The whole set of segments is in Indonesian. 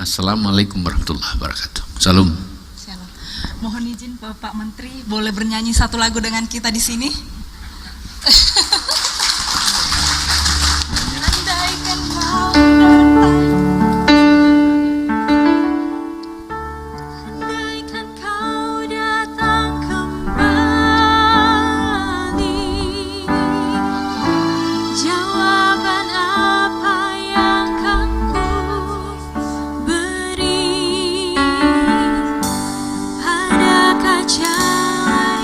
Assalamualaikum warahmatullahi wabarakatuh. Salam. Mohon izin Bapak Menteri, boleh bernyanyi satu lagu dengan kita di sini? Andaikan kau datang kembali, jawaban apa yang kan ku beri? Adakah jalan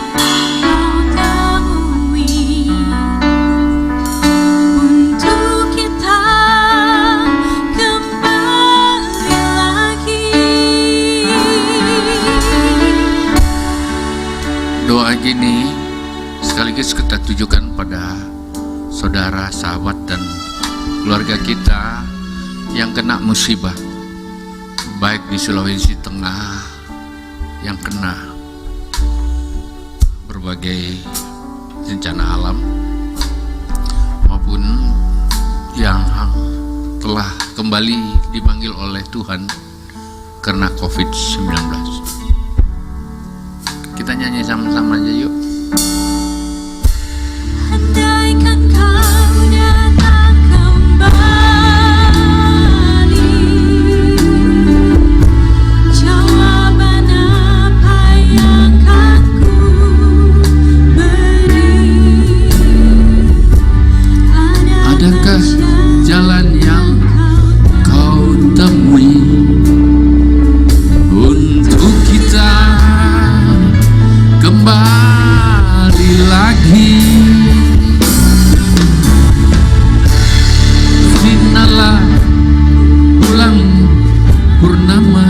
yang kau temui untuk kita kembali lagi? Doa gini sekaligus kita tujukan pada saudara, sahabat, dan keluarga kita yang kena musibah, baik di Sulawesi Tengah yang kena berbagai bencana alam maupun yang telah kembali dipanggil oleh Tuhan karena COVID-19. Kita nyanyi sama-sama aja yuk. Andaikan kau datang kembali, jawaban apa yang kan ku beri? Adakah jalan yang kau temui untuk kita kembali lagi? Finala bulan purnama,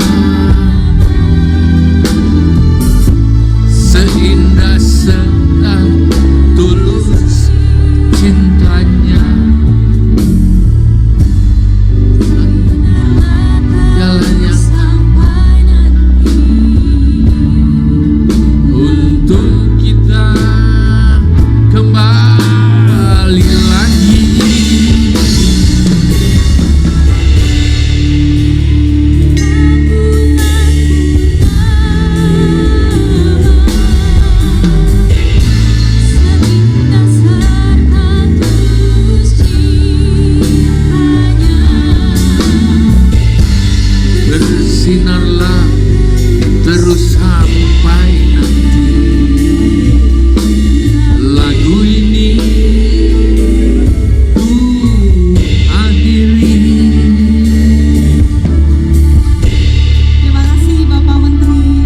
seindah sedang tulus cintanya. Jalan yang Sampai nanti untuk kita kembali lagi. seindah serta tulus cintanya. Bersinarlah terus sampai nanti. Lagu ini ku akhiri. Terima kasih Bapak Menteri.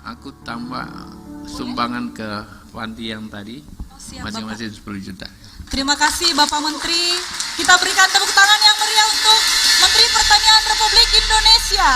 Aku tambah sumbangan ke panti yang tadi Siap, Bapak. masing-masing 10 juta. Terima kasih Bapak Menteri. Kita berikan tepuk tangan yang meriah untuk Menteri Pertanian Republik Indonesia.